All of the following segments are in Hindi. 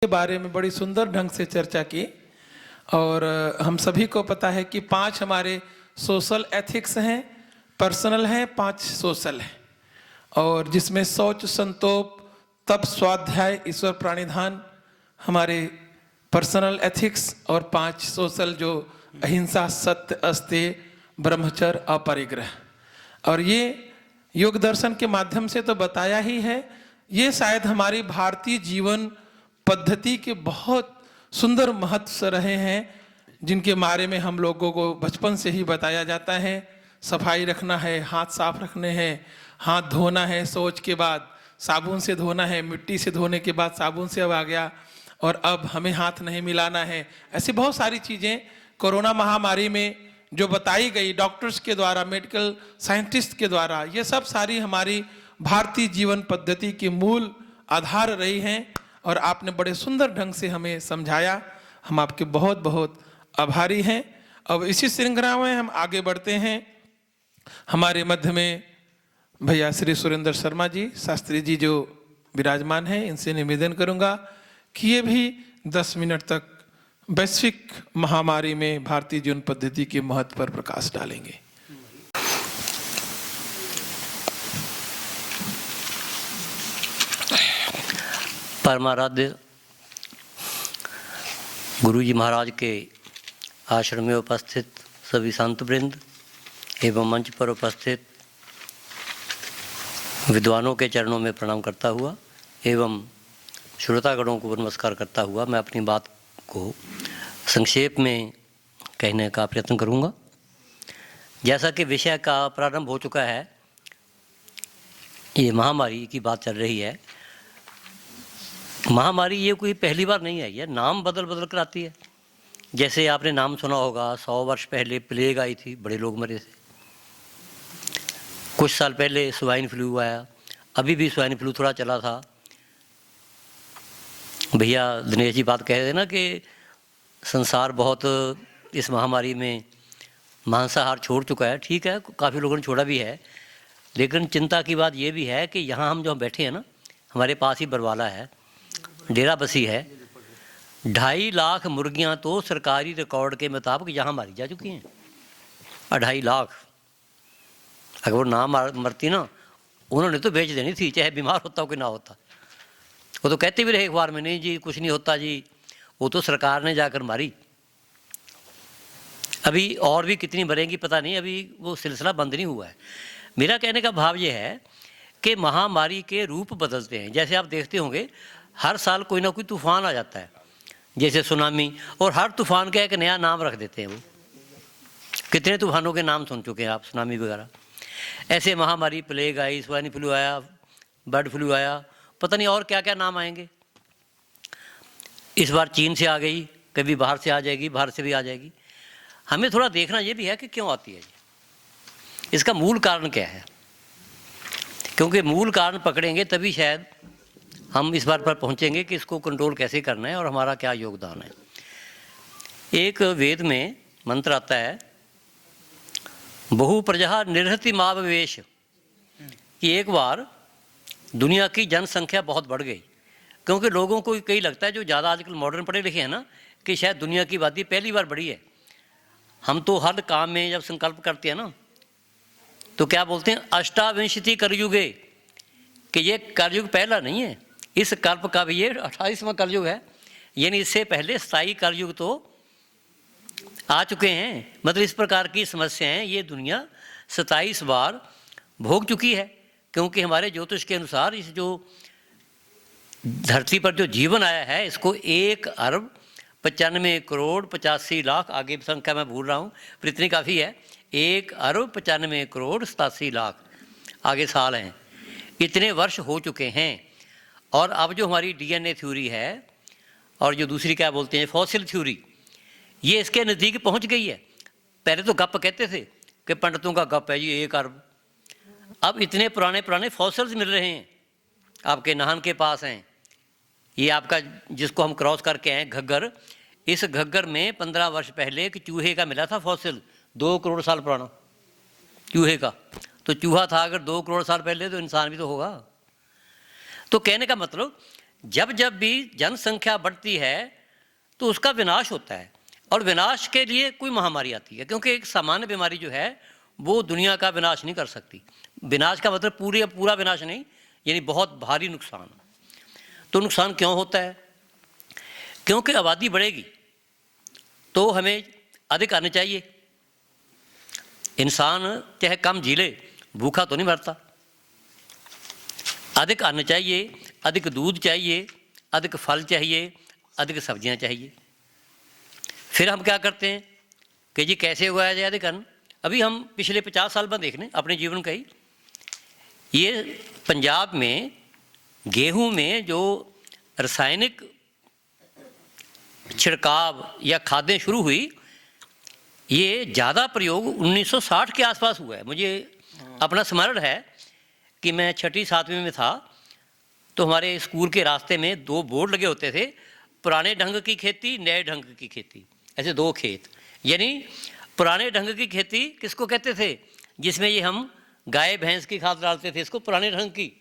के बारे में बड़ी सुंदर ढंग से चर्चा की। और हम सभी को पता है कि 5 हमारे सोशल एथिक्स हैं, पर्सनल हैं, 5 सोशल हैं, और जिसमें शौच, संतोप, तप, स्वाध्याय, ईश्वर प्राणिधान हमारे पर्सनल एथिक्स, और 5 सोशल जो अहिंसा, सत्य, अस्तेय, ब्रह्मचर्य, अपरिग्रह। और ये योग दर्शन के माध्यम से तो बताया ही है, ये शायद हमारी भारतीय जीवन पद्धति के बहुत सुंदर महत्व रहे हैं, जिनके बारे में हम लोगों को बचपन से ही बताया जाता है। सफाई रखना है, हाथ साफ रखने हैं, हाथ धोना है, शौच के बाद साबुन से धोना है, मिट्टी से धोने के बाद साबुन से अब आ गया, और अब हमें हाथ नहीं मिलाना है। ऐसी बहुत सारी चीज़ें कोरोना महामारी में जो बताई गई डॉक्टर्स के द्वारा, मेडिकल साइंटिस्ट के द्वारा, ये सब सारी हमारी भारतीय जीवन पद्धति के मूल आधार रही हैं, और आपने बड़े सुंदर ढंग से हमें समझाया। हम आपके बहुत बहुत आभारी हैं। अब इसी श्रृंखला में हम आगे बढ़ते हैं। हमारे मध्य में भैया श्री सुरेंद्र शर्मा जी, शास्त्री जी जो विराजमान हैं, इनसे निवेदन करूंगा कि ये भी 10 मिनट तक वैश्विक महामारी में भारतीय जीवन पद्धति के महत्व पर प्रकाश डालेंगे। परमाराध्य गुरु जी महाराज के आश्रम में उपस्थित सभी संत वृंद एवं मंच पर उपस्थित विद्वानों के चरणों में प्रणाम करता हुआ एवं श्रोतागणों को नमस्कार करता हुआ मैं अपनी बात को संक्षेप में कहने का प्रयत्न करूंगा। जैसा कि विषय का प्रारंभ हो चुका है, ये महामारी की बात चल रही है। महामारी ये कोई पहली बार नहीं आई है, नाम बदल बदल कर आती है। जैसे आपने नाम सुना होगा, 100 वर्ष पहले प्लेग आई थी, बड़े लोग मरे थे। कुछ साल पहले स्वाइन फ्लू आया, अभी भी स्वाइन फ्लू थोड़ा चला था। भैया दिनेश जी बात कह रहे थे ना कि संसार बहुत इस महामारी में मांसाहार छोड़ चुका है। ठीक है, काफ़ी लोगों ने छोड़ा भी है, लेकिन चिंता की बात यह भी है कि यहाँ हम जो बैठे हैं ना, हमारे पास ही बरवाला है, डेरा बसी है। 2.5 लाख मुर्गियाँ तो सरकारी रिकॉर्ड के मुताबिक यहाँ मारी जा चुकी हैं। 2.5 लाख। अगर वो ना मरती ना, उन्होंने तो बेच देनी थी, चाहे बीमार होता हो कि ना होता। वो तो कहते भी रहे अखबार में, नहीं जी कुछ नहीं होता जी, वो तो सरकार ने जाकर मारी। अभी और भी कितनी मरेंगी पता नहीं, अभी वो सिलसिला बंद नहीं हुआ है। मेरा कहने का भाव ये है कि महामारी के रूप बदलते हैं। जैसे आप देखते होंगे हर साल कोई ना कोई तूफ़ान आ जाता है, जैसे सुनामी, और हर तूफ़ान का एक नया नाम रख देते हैं। वो कितने तूफ़ानों के नाम सुन चुके हैं आप, सुनामी वगैरह। ऐसे महामारी प्लेग आई, स्वाइन फ्लू आया, बर्ड फ्लू आया, पता नहीं और क्या क्या नाम आएंगे। इस बार चीन से आ गई, कभी बाहर से आ जाएगी, बाहर से भी आ जाएगी। हमें थोड़ा देखना ये भी है कि क्यों आती है, इसका मूल कारण क्या है, क्योंकि मूल कारण पकड़ेंगे तभी शायद हम इस बार पर पहुंचेंगे कि इसको कंट्रोल कैसे करना है और हमारा क्या योगदान है। एक वेद में मंत्र आता है, बहु प्रजा निरहति मावेश, कि एक बार दुनिया की जनसंख्या बहुत बढ़ गई। क्योंकि लोगों को कई लगता है, जो ज़्यादा आजकल मॉडर्न पढ़े लिखे हैं ना, कि शायद दुनिया की आबादी पहली बार बढ़ी है। हम तो हर काम में जब संकल्प करते हैं ना, तो क्या बोलते हैं, अष्टाविंशति कलयुगे, कि ये कलयुग पहला नहीं है, इस कल्प का भी ये 28वां कलयुग है। यानी इससे पहले 27 कलयुग तो आ चुके हैं। मतलब इस प्रकार की समस्याएं ये दुनिया 27 बार भोग चुकी है। क्योंकि हमारे ज्योतिष के अनुसार इस जो धरती पर जो जीवन आया है, इसको 1,95,85,00,000, आगे संख्या मैं भूल रहा हूँ पर इतनी काफ़ी है, 1,95,87,00,000 आगे साल हैं। इतने वर्ष हो चुके हैं। और अब जो हमारी डीएनए थ्योरी है और जो दूसरी क्या बोलते हैं फॉसिल थ्योरी, ये इसके नज़दीक पहुंच गई है। पहले तो गप कहते थे कि पंडितों का गप है जी 1 अरब। अब इतने पुराने पुराने फॉसिल्स मिल रहे हैं, आपके नाहन के पास हैं। ये आपका जिसको हम क्रॉस करके आए घग्गर, इस घग्गर में 15 वर्ष पहले एक चूहे का मिला था फॉसिल, 2 करोड़ साल पुराना चूहे का। तो चूहा था अगर 2 करोड़ साल पहले, तो इंसान भी तो होगा। तो कहने का मतलब जब जब भी जनसंख्या बढ़ती है तो उसका विनाश होता है, और विनाश के लिए कोई महामारी आती है, क्योंकि एक सामान्य बीमारी जो है वो दुनिया का विनाश नहीं कर सकती। विनाश का मतलब पूरा विनाश नहीं, यानी बहुत भारी नुकसान। तो नुकसान क्यों होता है? क्योंकि आबादी बढ़ेगी तो हमें अधिक अन्न चाहिए। इंसान चाहे कम झीले, भूखा तो नहीं मरता। अधिक अन्न चाहिए, अधिक दूध चाहिए, अधिक फल चाहिए, अधिक सब्जियां चाहिए। फिर हम क्या करते हैं कि जी कैसे उगाया जाए अधिक अन्न। अभी हम पिछले 50 साल में देख लें अपने जीवन का ही, ये पंजाब में गेहूं में जो रासायनिक छिड़काव या खादें शुरू हुई, ये ज़्यादा प्रयोग 1960 के आसपास हुआ है। मुझे अपना स्मरण है कि मैं 6वीं 7वीं में था तो हमारे स्कूल के रास्ते में 2 बोर्ड लगे होते थे, पुराने ढंग की खेती, नए ढंग की खेती, ऐसे 2 खेत। यानी पुराने ढंग की खेती किसको कहते थे? जिसमें ये हम गाय भैंस की खाद डालते थे, इसको पुराने ढंग की।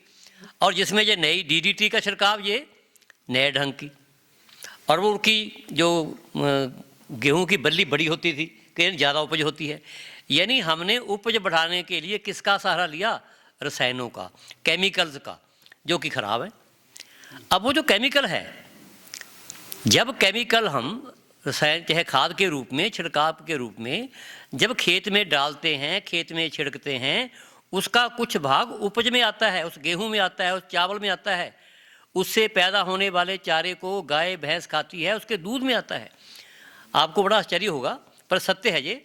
और जिसमें ये नई DDT का छिड़काव, ये नए ढंग की। और वो उनकी जो गेहूं की बल्ली बड़ी होती थी, कहीं ज़्यादा उपज होती है। यानी हमने उपज बढ़ाने के लिए किसका सहारा लिया? रसायनों का, केमिकल्स का, जो कि खराब है। अब वो जो केमिकल है, जब केमिकल हम रसायन चाहे खाद के रूप में, छिड़काव के रूप में जब खेत में डालते हैं, खेत में छिड़कते हैं, उसका कुछ भाग उपज में आता है, उस गेहूं में आता है, उस चावल में आता है, उससे पैदा होने वाले चारे को गाय भैंस खाती है, उसके दूध में आता है। आपको बड़ा आश्चर्य होगा पर सत्य है ये।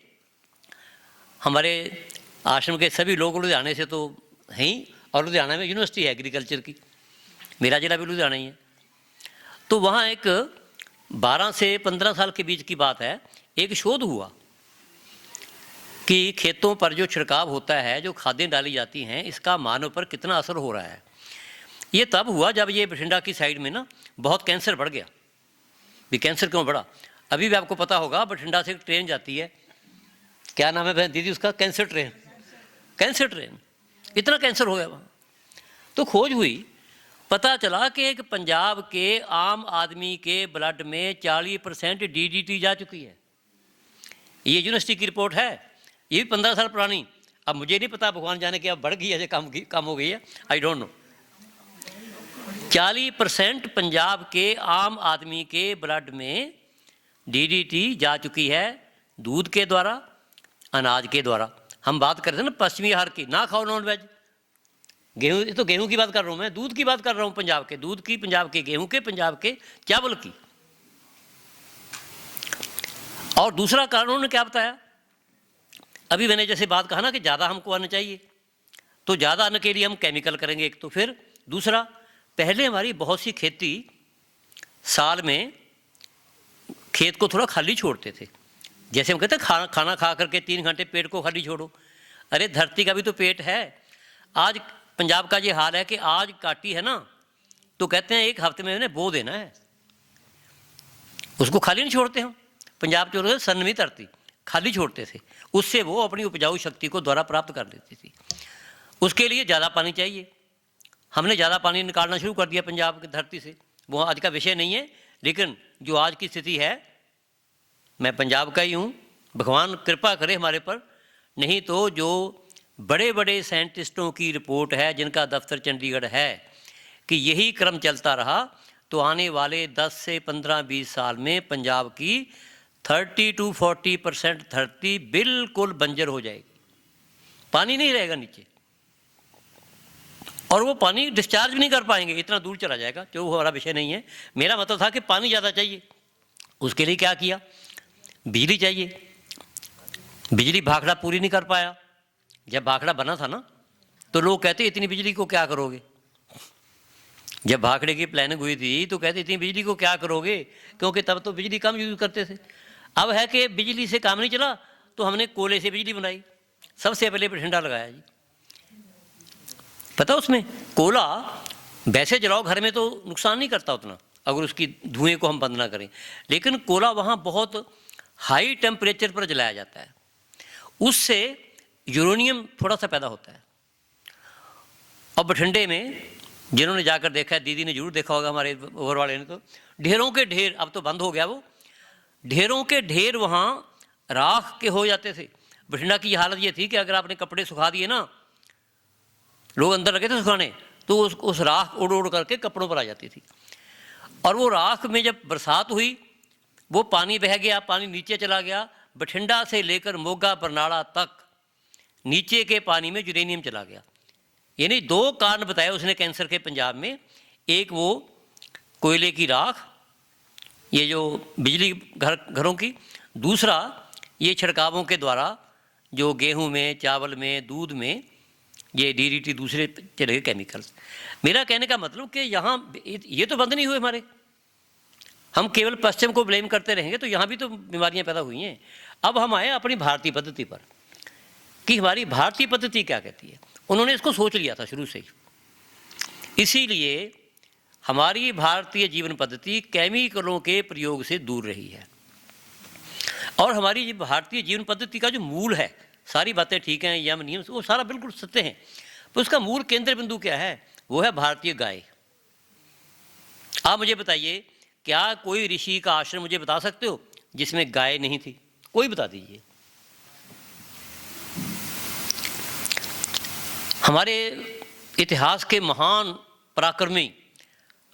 हमारे आश्रम के सभी लोग लुधियाने से तो हैं ही, और लुधियाना में यूनिवर्सिटी है एग्रीकल्चर की, मेरा जिला भी लुधियाना ही है। तो वहाँ एक 12 से 15 साल के बीच की बात है, एक शोध हुआ कि खेतों पर जो छिड़काव होता है, जो खादें डाली जाती हैं, इसका मानव पर कितना असर हो रहा है। ये तब हुआ जब ये बठिंडा की साइड में ना बहुत कैंसर बढ़ गया। भी कैंसर क्यों बढ़ा? अभी भी आपको पता होगा, बठिंडा से एक ट्रेन जाती है, क्या नाम है बहन दीदी उसका? Cancer train. कैंसर ट्रेन, इतना कैंसर हो गया वहाँ। तो खोज हुई, पता चला कि एक पंजाब के आम आदमी के ब्लड में 40% DDT जा चुकी है। ये यूनिवर्सिटी की रिपोर्ट है, ये भी 15 साल पुरानी। अब मुझे नहीं पता, भगवान जाने कि अब बढ़ गई है, कम हो गई है, आई डोंट नो। 40% पंजाब के आम आदमी के ब्लड में DDT जा चुकी है, दूध के द्वारा, अनाज के द्वारा। हम बात कर रहे थे ना पश्चिमी आहार की, ना खाओ नॉन वेज। गेहूं, तो गेहूं की बात कर रहा हूं मैं, दूध की बात कर रहा हूं, पंजाब के दूध की, पंजाब के गेहूं के, पंजाब के चावल की। और दूसरा कारण उन्होंने क्या बताया? अभी मैंने जैसे बात कहा ना कि ज़्यादा हमको अन्न चाहिए, तो ज़्यादा अन्न के लिए हम केमिकल करेंगे एक। तो फिर दूसरा, पहले हमारी बहुत सी खेती साल में खेत को थोड़ा खाली छोड़ते थे। जैसे हम कहते हैं खाना खा करके 3 घंटे पेट को खाली छोड़ो। अरे धरती का भी तो पेट है। आज पंजाब का ये हाल है कि आज काटी है ना, तो कहते हैं 1 हफ्ते में उन्हें बो देना है, उसको खाली नहीं छोड़ते हम। पंजाब जो सन्न धरती खाली छोड़ते थे, उससे वो अपनी उपजाऊ शक्ति को द्वारा प्राप्त कर लेती थी। उसके लिए ज़्यादा पानी चाहिए, हमने ज़्यादा पानी निकालना शुरू कर दिया पंजाब की धरती से। वो आज का विषय नहीं है, लेकिन जो आज की स्थिति है, मैं पंजाब का ही हूँ, भगवान कृपा करे हमारे पर। नहीं तो जो बड़े बड़े साइंटिस्टों की रिपोर्ट है, जिनका दफ्तर चंडीगढ़ है, कि यही क्रम चलता रहा तो आने वाले 10 से 15-20 साल में पंजाब की 30 to 40% धरती बिल्कुल बंजर हो जाएगी, पानी नहीं रहेगा नीचे, और वो पानी डिस्चार्ज भी नहीं कर पाएंगे, इतना दूर चला जाएगा। जो हमारा विषय नहीं है, मेरा मतलब था कि पानी ज़्यादा चाहिए। उसके लिए क्या किया? बिजली चाहिए। बिजली भाखड़ा पूरी नहीं कर पाया। जब भाखड़ा बना था ना, तो लोग कहते इतनी बिजली को क्या करोगे। जब भाखड़े की प्लानिंग हुई थी तो कहते इतनी बिजली को क्या करोगे, क्योंकि तब तो बिजली कम यूज करते थे। अब है कि बिजली से काम नहीं चला, तो हमने कोयले से बिजली बनाई। सबसे पहले बठिंडा लगाया जी। पता उसमें कोयला वैसे जलाओ घर में तो नुकसान नहीं करता उतना, अगर उसकी धुएं को हम बंद ना करें, लेकिन कोयला वहाँ बहुत हाई टेम्परेचर पर जलाया जाता है, उससे यूरेनियम थोड़ा सा पैदा होता है। और बठिंडे में जिन्होंने जाकर देखा है, दीदी ने जरूर देखा होगा, हमारे ओवर वाले ने, तो ढेरों के ढेर, अब तो बंद हो गया वो, ढेरों के ढेर वहाँ राख के हो जाते थे। बठिंडा की हालत ये थी कि अगर आपने कपड़े सुखा दिए ना, लोग अंदर लगे थे सुखाने, तो उस राख उड़ उड़ करके कपड़ों पर आ जाती थी। और वो राख में जब बरसात हुई, वो पानी बह गया, पानी नीचे चला गया, बठिंडा से लेकर मोगा बरनाला तक नीचे के पानी में यूरेनियम चला गया। यानी 2 कारण बताए उसने कैंसर के पंजाब में, एक वो कोयले की राख, ये जो बिजली घरों की, दूसरा ये छिड़कावों के द्वारा जो गेहूं में, चावल में, दूध में ये DDT दूसरे चले गए केमिकल्स। मेरा कहने का मतलब कि यहाँ ये तो बंद नहीं हुए हमारे, हम केवल पश्चिम को ब्लेम करते रहेंगे तो यहाँ भी तो बीमारियाँ पैदा हुई हैं। अब हम आए अपनी भारतीय पद्धति पर कि हमारी भारतीय पद्धति क्या कहती है। उन्होंने इसको सोच लिया था शुरू से ही, इसीलिए हमारी भारतीय जीवन पद्धति केमिकलों के प्रयोग से दूर रही है। और हमारी भारतीय जीवन पद्धति का जो मूल है, सारी बातें ठीक हैं, यम नियम, वो सारा बिल्कुल सत्य हैं, तो उसका मूल केंद्र बिंदु क्या है? वो है भारतीय गाय। आप मुझे बताइए, क्या कोई ऋषि का आश्रम मुझे बता सकते हो जिसमें गाय नहीं थी? कोई बता दीजिए। हमारे इतिहास के महान पराक्रमी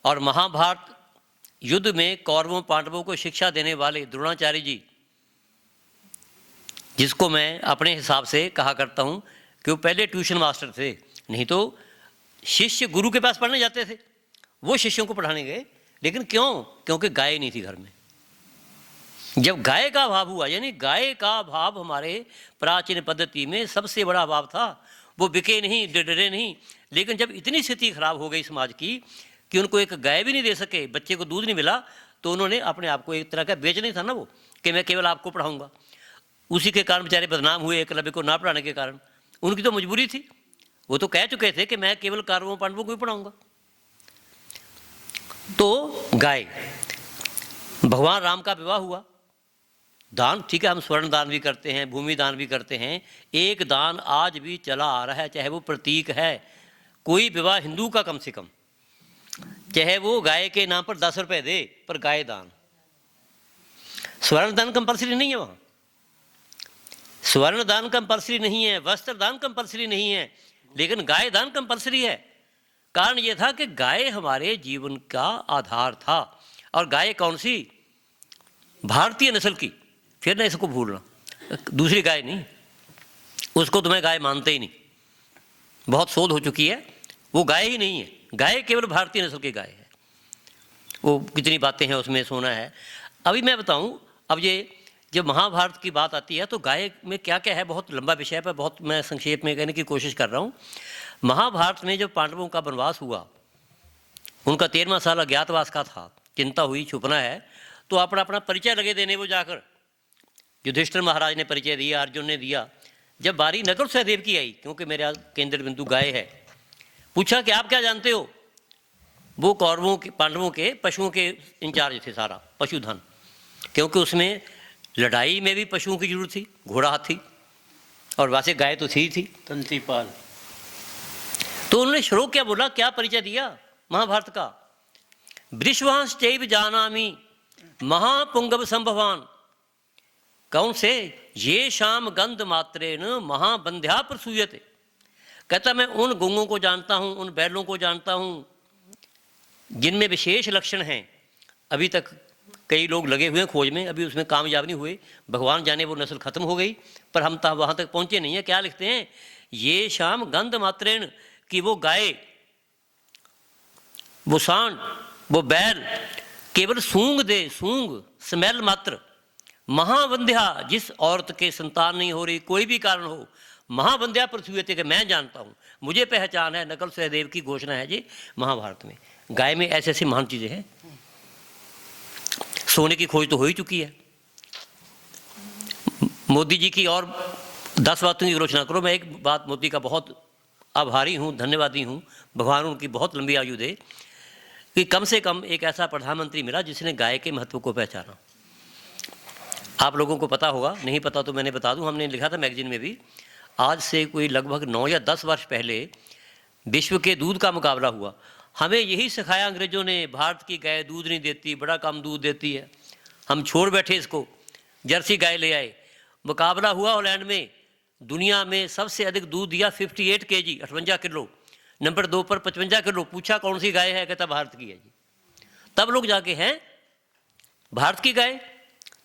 और महाभारत युद्ध में कौरवों पांडवों को शिक्षा देने वाले द्रोणाचार्य जी, जिसको मैं अपने हिसाब से कहा करता हूँ कि वो पहले ट्यूशन मास्टर थे, नहीं तो शिष्य गुरु के पास पढ़ने जाते थे, वो शिष्यों को पढ़ाने गए। लेकिन क्यों? क्योंकि गाय नहीं थी घर में। जब गाय का अभाव हुआ, यानी गाय का अभाव हमारे प्राचीन पद्धति में सबसे बड़ा अभाव था, वो बिके नहीं, डरे नहीं। लेकिन जब इतनी स्थिति खराब हो गई समाज की कि उनको एक गाय भी नहीं दे सके, बच्चे को दूध नहीं मिला, तो उन्होंने अपने आप को एक तरह का बेचना था ना वो, कि मैं केवल आपको पढ़ाऊंगा। उसी के कारण बेचारे बदनाम हुए, एकलव्य को ना पढ़ाने के कारण। उनकी तो मजबूरी थी, वो तो कह चुके थे कि मैं केवल कौरवों पांडवों को ही पढ़ाऊंगा। तो गाय, भगवान राम का विवाह हुआ, दान, ठीक है, हम स्वर्ण दान भी करते हैं, भूमि दान भी करते हैं, एक दान आज भी चला आ रहा है, चाहे वो प्रतीक है। कोई विवाह हिंदू का कम से कम, चाहे वो गाय के नाम पर 10 रुपए दे, पर गाय दान। स्वर्ण दान कंपल्सरी नहीं है वहाँ, स्वर्ण दान कंपल्सरी नहीं है, वस्त्र दान कंपल्सरी नहीं है, लेकिन गाय दान कंपल्सरी है। कारण ये था कि गाय हमारे जीवन का आधार था। और गाय कौन सी? भारतीय नस्ल की, फिर ना इसको भूलना, दूसरी गाय नहीं, उसको तो मैं गाय मानते ही नहीं, बहुत शोध हो चुकी है, वो गाय ही नहीं है। गाय केवल भारतीय नस्ल की गाय है। वो कितनी बातें हैं उसमें, सोना है। अभी मैं बताऊं, अब ये जब महाभारत की बात आती है तो गाय में क्या क्या है, बहुत लंबा विषय पर, बहुत मैं संक्षेप में कहने की कोशिश कर रहा हूँ। महाभारत में जब पांडवों का वनवास हुआ, उनका 13वां साल अज्ञातवास का था, चिंता हुई, छुपना है, तो अपना अपना परिचय लगे देने वो जाकर। युधिष्ठिर महाराज ने परिचय दिया, अर्जुन ने दिया। जब बारी नकुल सहदेव की आई, क्योंकि मेरा केंद्र बिंदु गाय है, पूछा कि आप क्या जानते हो? वो कौरवों के, पांडवों के पशुओं के इंचार्ज थे, सारा पशुधन, क्योंकि उसमें लड़ाई में भी पशुओं की जरूरत थी, घोड़ा हाथी, और वैसे गाय तो थी तंत्रीपाल। तो उन्होंने श्लोक क्या बोला, क्या परिचय दिया महाभारत का? वृषवांश चैव जानामि महापुंगव संभवान। कौन से? ये शाम गंध मात्रेण महाबंध्या प्रसूयते। कहता मैं उन गौओं को जानता हूँ, उन बैलों को जानता हूँ जिनमें विशेष लक्षण हैं। अभी तक कई लोग लगे हुए हैं खोज में, अभी उसमें कामयाब नहीं हुए, भगवान जाने वो नस्ल खत्म हो गई, पर हम तो वहाँ तक पहुँचे नहीं हैं। क्या लिखते हैं? ये शाम गंध मात्रेण, कि वो गाय, वो सांड, वो बैल केवल सूंघ दे, सूंघ, स्मेल मात्र, महावंध्या, जिस औरत के संतान नहीं हो रही, कोई भी कारण हो, महावंध्या पृथ्वी के, मैं जानता हूँ, मुझे पहचान है। नकुल सहदेव की घोषणा है जी महाभारत में। गाय में ऐसी ऐसी महान चीजें हैं। सोने की खोज तो हो ही चुकी है। मोदी जी की और 10 बातों की आलोचना करो, मैं एक बात मोदी का बहुत आभारी हूँ, धन्यवादी हूँ, भगवान उनकी बहुत लंबी आयु दे, कि कम से कम एक ऐसा प्रधानमंत्री मिला जिसने गाय के महत्व को पहचाना। आप लोगों को पता होगा, नहीं पता तो मैंने बता दूं, हमने लिखा था मैगजीन में भी, आज से कोई लगभग 9 या 10 वर्ष पहले विश्व के दूध का मुकाबला हुआ। हमें यही सिखाया अंग्रेज़ों ने, भारत की गाय दूध नहीं देती, बड़ा कम दूध देती है, हम छोड़ बैठे इसको, जर्सी गाय ले आए। मुकाबला हुआ हॉलैंड में, दुनिया में सबसे अधिक दूध दिया 58 kg, 58 किलो, नंबर 2 पर 55 किलो। पूछा कौन सी गाय है, कहता भारत की है जी। तब लोग जाके हैं भारत की गाय,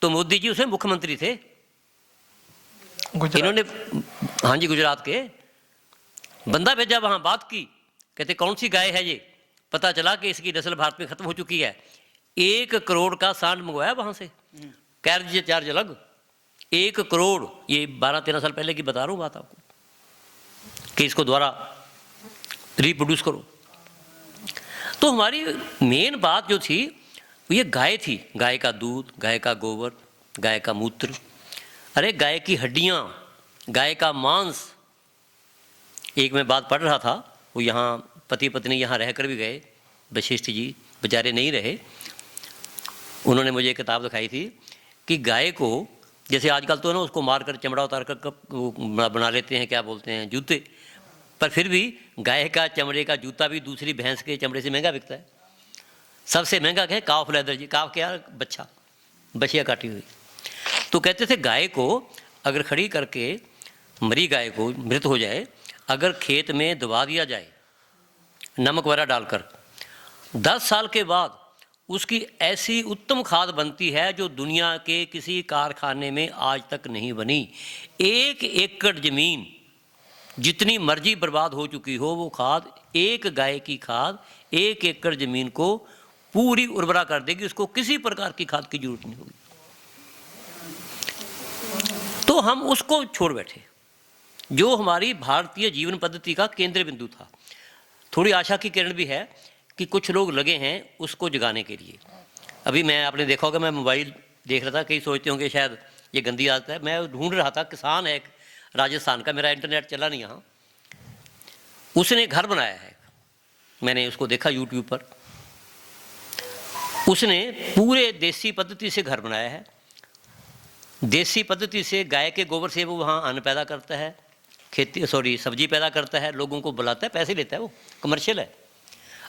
तो मोदी जी उसमें मुख्यमंत्री थे, इन्होंने, हाँ जी, गुजरात के, बंदा भेजा वहाँ, बात की, कहते कौन सी गाय है ये, पता चला कि इसकी नस्ल भारत में खत्म हो चुकी है। 1 करोड़ का सांड मंगवाया वहाँ से, कैरेज चार्ज अलग, 1 करोड़, ये 12-13 साल पहले की बता रहा हूँ बात आपको, कि इसको दोबारा रिप्रोड्यूस करो। तो हमारी मेन बात जो थी ये गाय थी, गाय का दूध, गाय का गोबर, गाय का मूत्र, अरे गाय की हड्डियाँ, गाय का मांस। एक मैं बात पढ़ रहा था, वो यहाँ पति पत्नी यहाँ रहकर भी गए, वशिष्ठ जी बेचारे नहीं रहे, उन्होंने मुझे एक किताब दिखाई थी कि गाय को, जैसे आजकल तो ना उसको मारकर चमड़ा उतार कर बना लेते हैं, क्या बोलते हैं, जूते, पर फिर भी गाय का चमड़े का जूता भी दूसरी भैंस के चमड़े से महंगा बिकता है। सबसे महंगा क्या है, काफ लेदर जी, काफ क्या, बच्चा, बछिया काटी हुई। तो कहते थे गाय को अगर खड़ी करके, मरी गाय को मृत हो जाए, अगर खेत में दबा दिया जाए नमक वगैरह डालकर, 10 साल के बाद उसकी ऐसी उत्तम खाद बनती है जो दुनिया के किसी कारखाने में आज तक नहीं बनी। 1 एकड़ ज़मीन जितनी मर्जी बर्बाद हो चुकी हो, वो खाद, एक गाय की खाद 1 एकड़ ज़मीन को पूरी उर्वरा कर देगी, उसको किसी प्रकार की खाद की जरूरत नहीं होगी। तो हम उसको छोड़ बैठे, जो हमारी भारतीय जीवन पद्धति का केंद्र बिंदु था। थोड़ी आशा की किरण भी है कि कुछ लोग लगे हैं उसको जगाने के लिए। अभी मैं, आपने देखा होगा, मैं मोबाइल देख रहा था, कई सोचते होंगे शायद ये गंदी आदत है, मैं ढूंढ रहा था, किसान है एक राजस्थान का, मेरा इंटरनेट चला नहीं यहाँ, उसने घर बनाया है, मैंने उसको देखा यूट्यूब पर, उसने पूरे देसी पद्धति से घर बनाया है। देसी पद्धति से गाय के गोबर से वो वहाँ अन्न पैदा करता है, खेती, सब्जी पैदा करता है, लोगों को बुलाता है, पैसे लेता है, वो कमर्शियल है,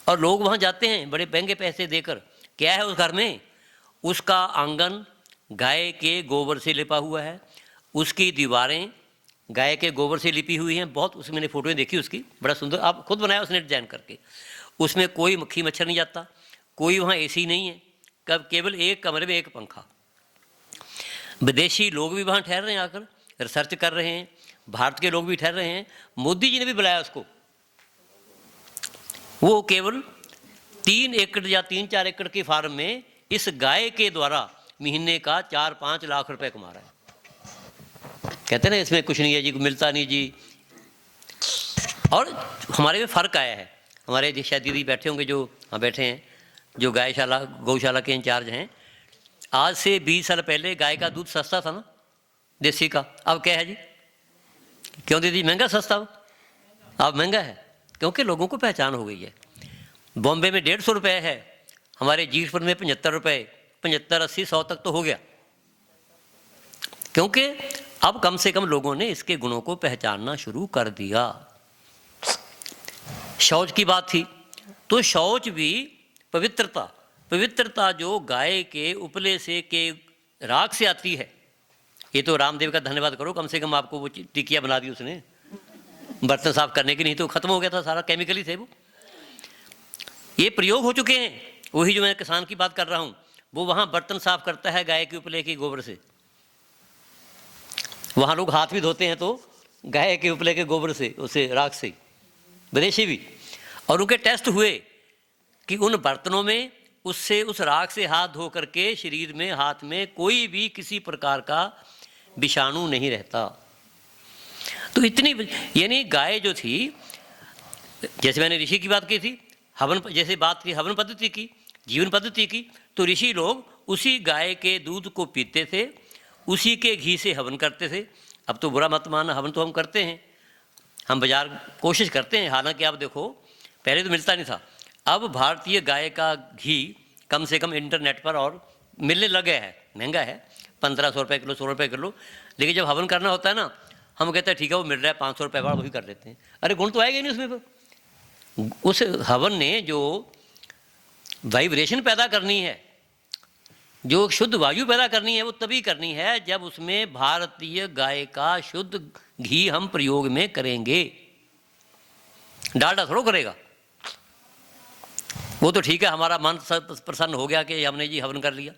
और लोग वहाँ जाते हैं बड़े महंगे पैसे देकर। क्या है उस घर में, उसका आंगन गाय के गोबर से लिपा हुआ है, उसकी दीवारें गाय के गोबर से लिपी हुई हैं, बहुत, उसमें मैंने फ़ोटोएँ देखी उसकी, बड़ा सुंदर, आप खुद बनाया उसने डिजाइन करके। उसमें कोई मक्खी मच्छर नहीं जाता, कोई वहाँ एसी नहीं है, कब केवल एक कमरे में एक पंखा। विदेशी लोग भी वहाँ ठहर रहे हैं, आकर रिसर्च कर रहे हैं, भारत के लोग भी ठहर रहे हैं, मोदी जी ने भी बुलाया उसको। वो केवल 3 एकड़ या 3-4 एकड़ के फार्म में इस गाय के द्वारा महीने का 4-5 लाख रुपए कमा रहा है। कहते हैं ना इसमें कुछ नहीं है जी, मिलता नहीं जी। और हमारे में फ़र्क आया है, हमारे शायद दीदी बैठे होंगे जो हाँ बैठे हैं, जो गायशाला गौशाला के इंचार्ज हैं। आज से 20 साल पहले गाय का दूध सस्ता था ना, देसी का, अब क्या है जी, क्यों दीदी, महंगा सस्ता हो, अब महंगा है, क्योंकि लोगों को पहचान हो गई है। बॉम्बे में 150 रुपये है, हमारे जीतपुर में 75 रुपये, 75, 80, 100 तक तो हो गया, क्योंकि अब कम से कम लोगों ने इसके गुणों को पहचानना शुरू कर दिया। शौच की बात थी, तो शौच भी पवित्रता जो गाय के उपले से के राख से आती है। ये तो रामदेव का धन्यवाद करो, कम से कम आपको वो टिकिया बना दी उसने बर्तन साफ करने की, नहीं तो खत्म हो गया था, सारा केमिकल ही थे वो। ये प्रयोग हो चुके हैं, वही जो मैं किसान की बात कर रहा हूँ, वो वहाँ बर्तन साफ करता है गाय के उपले के गोबर से। वहाँ लोग हाथ भी धोते हैं तो गाय के उपले के गोबर से, उसे राख से, विदेशी भी। और उनके टेस्ट हुए कि उन बर्तनों में उससे, उस राख से हाथ धो करके शरीर में, हाथ में कोई भी किसी प्रकार का विषाणु नहीं रहता। तो इतनी, यानी गाय जो थी, जैसे मैंने ऋषि की बात की थी, हवन, जैसे बात की हवन पद्धति की, जीवन पद्धति की, तो ऋषि लोग उसी गाय के दूध को पीते थे, उसी के घी से हवन करते थे। अब तो बुरा मत मानना, हवन तो हम करते हैं, हम बाजार कोशिश करते हैं, हालांकि आप देखो पहले तो मिलता नहीं था, अब भारतीय गाय का घी कम से कम इंटरनेट पर और मिलने लगे है, महंगा है, 1500 रुपये किलो, 100 रुपये किलो। लेकिन जब हवन करना होता है ना, हम कहते हैं ठीक है वो मिल रहा है 500 रुपये वाला, वही कर लेते हैं। अरे गुण तो आएगा ही नहीं उसमें, उस हवन ने जो वाइब्रेशन पैदा करनी है, जो शुद्ध वायु पैदा करनी है, वो तभी करनी है जब उसमें भारतीय गाय का शुद्ध घी हम प्रयोग में करेंगे। डालडा थोड़ा करेगा। वो तो ठीक है, हमारा मन प्रसन्न हो गया कि हमने जी हवन कर लिया।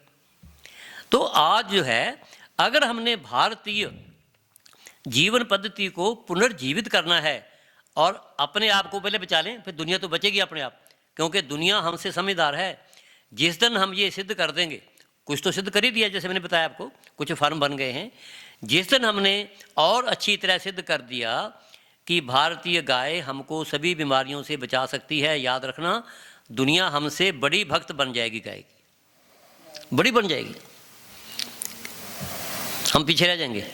तो आज जो है, अगर हमने भारतीय जीवन पद्धति को पुनर्जीवित करना है और अपने आप को पहले बचा लें, फिर दुनिया तो बचेगी अपने आप, क्योंकि दुनिया हमसे समझदार है। जिस दिन हम ये सिद्ध कर देंगे, कुछ तो सिद्ध कर ही दिया, जैसे मैंने बताया आपको, कुछ फर्म बन गए हैं। जिस दिन हमने और अच्छी तरह सिद्ध कर दिया कि भारतीय गाय हमको सभी बीमारियों से बचा सकती है, याद रखना दुनिया हमसे बड़ी भक्त बन जाएगी, गाय की बड़ी बन जाएगी, हम पीछे रह जाएंगे।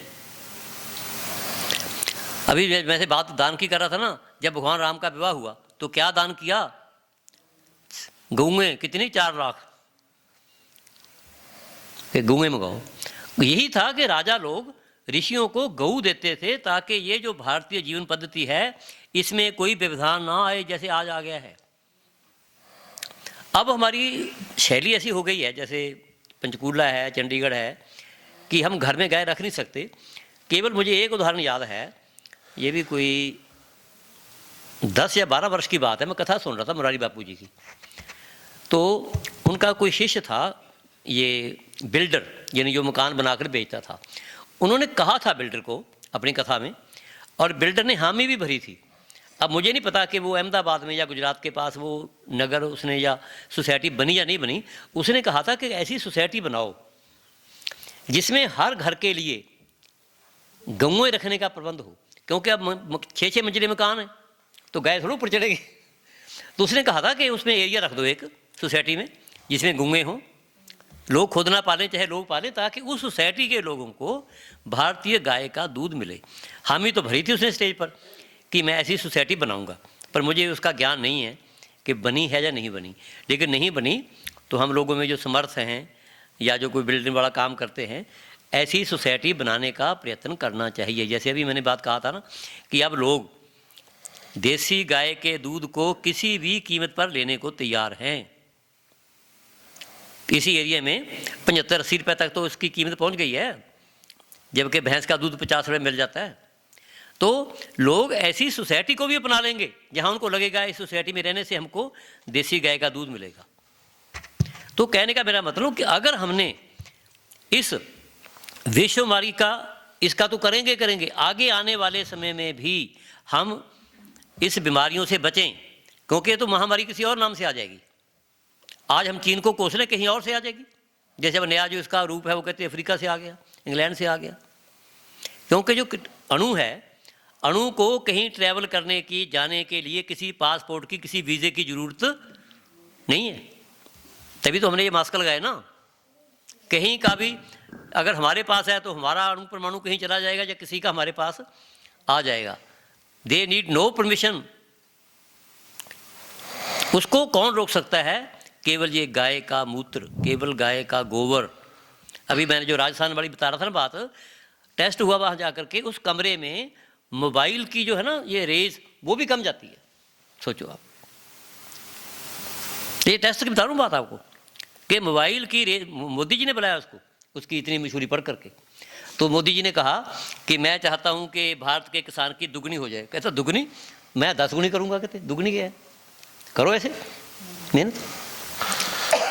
अभी मैं से बात दान की कर रहा था ना, जब भगवान राम का विवाह हुआ तो क्या दान किया? गऊँ कितनी, 4 लाख के गऊँ मंगाओ। यही था कि राजा लोग ऋषियों को गऊ देते थे ताकि ये जो भारतीय जीवन पद्धति है इसमें कोई व्यवधान ना आए, जैसे आज आ गया है। अब हमारी शैली ऐसी हो गई है, जैसे पंचकूला है, चंडीगढ़ है, कि हम घर में गाय रख नहीं सकते। केवल मुझे एक उदाहरण याद है, ये भी कोई 10 या 12 वर्ष की बात है, मैं कथा सुन रहा था मुरारी बापू जी की। तो उनका कोई शिष्य था, ये बिल्डर, यानी जो मकान बनाकर बेचता था। उन्होंने कहा था बिल्डर को अपनी कथा में, और बिल्डर ने हामी भी भरी थी। अब मुझे नहीं पता कि वो अहमदाबाद में या गुजरात के पास वो नगर उसने या सोसाइटी बनी या नहीं बनी। उसने कहा था कि ऐसी सोसाइटी बनाओ जिसमें हर घर के लिए गऊँ रखने का प्रबंध हो, क्योंकि अब 6-6 मंजिले मकान है तो गाय थोड़ा ऊपर चढ़ेगी। तो उसने कहा था कि उसमें एरिया रख दो एक सोसाइटी में जिसमें गऊँ हों, लोग खुद ना पालें चाहे लोग पालें, ताकि उस सोसाइटी के लोगों को भारतीय गाय का दूध मिले। हामी तो भरी थी उसने स्टेज पर कि मैं ऐसी सोसाइटी बनाऊंगा, पर मुझे उसका ज्ञान नहीं है कि बनी है या नहीं बनी। लेकिन नहीं बनी तो हम लोगों में जो समर्थ हैं या जो कोई बिल्डिंग वाला काम करते हैं, ऐसी सोसाइटी बनाने का प्रयत्न करना चाहिए। जैसे अभी मैंने बात कहा था ना कि अब लोग देसी गाय के दूध को किसी भी कीमत पर लेने को तैयार हैं। इसी एरिया में 75-80 रुपये तक तो उसकी कीमत पहुंच गई है, जबकि भैंस का दूध 50 रुपये मिल जाता है। तो लोग ऐसी सोसाइटी को भी अपना लेंगे जहां उनको लगेगा इस सोसाइटी में रहने से हमको देसी गाय का दूध मिलेगा। तो कहने का मेरा मतलब कि अगर हमने इस विश्वमारी का, इसका तो करेंगे, आगे आने वाले समय में भी हम इस बीमारियों से बचें, क्योंकि ये तो महामारी किसी और नाम से आ जाएगी। आज हम चीन को कोस लें, कहीं और से आ जाएगी। जैसे अब नया जो इसका रूप है वो कहते हैं अफ्रीका से आ गया, इंग्लैंड से आ गया। क्योंकि जो अणु है, अणु को कहीं ट्रैवल करने की, जाने के लिए किसी पासपोर्ट की, किसी वीज़े की ज़रूरत नहीं है। तभी तो हमने ये मास्क लगाए ना। कहीं का भी अगर हमारे पास है तो हमारा अणु परमाणु कहीं चला जाएगा या किसी का हमारे पास आ जाएगा। They need no permission. उसको कौन रोक सकता है? केवल ये गाय का मूत्र, केवल गाय का गोबर। अभी मैंने जो राजस्थान वाली बता रहा था ना बात, टेस्ट हुआ वहाँ जाकर के, उस कमरे में मोबाइल की जो है ना ये रेज, वो भी कम जाती है। सोचो आप, ये टेस्ट की बता रहा हूँ बात आपको कि मोबाइल की रेज, मोदी जी ने बुलाया उसको, उसकी इतनी मशहूरी पढ़ करके। तो मोदी जी ने कहा कि मैं चाहता हूँ कि भारत के किसान की दुगनी हो जाए। कहता दुगनी? मैं 10 गुनी करूँगा। कहते दुगनी क्या है, करो ऐसे मेहनत।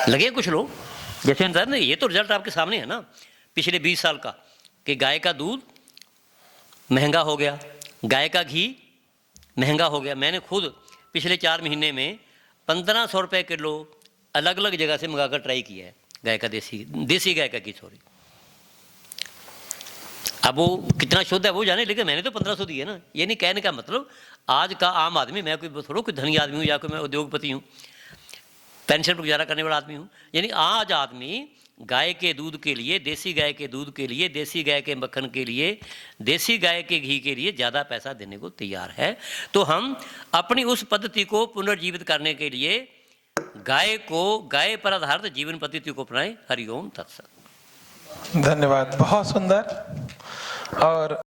लगे कुछ लोग जैसे अंदर ना, ये तो रिजल्ट आपके सामने है ना पिछले 20 साल का, कि गाय का दूध महंगा हो गया, गाय का घी महंगा हो गया। मैंने खुद पिछले 4 महीने में 1500 रुपये किलो अलग अलग जगह से मंगाकर ट्राई किया है गाय का, देसी गाय का घी, सॉरी। अब वो कितना शुद्ध है वो जाने, लेकिन मैंने तो 1500 दिए ना। ये नहीं कहने का मतलब आज का आम आदमी, मैं कोई थोड़ा कोई धनी आदमी हूँ या कोई मैं उद्योगपति हूँ, पेंशन पर गुजारा करने वाला आदमी हूँ। यानी आज आदमी गाय के दूध के लिए, देसी गाय के दूध के लिए, देसी गाय के मक्खन के लिए, देसी गाय के घी के लिए ज़्यादा पैसा देने को तैयार है। तो हम अपनी उस पद्धति को पुनर्जीवित करने के लिए गाय पर आधारित जीवन पद्धति को अपनाएं। हरिओम तत्सत। धन्यवाद, बहुत सुंदर। और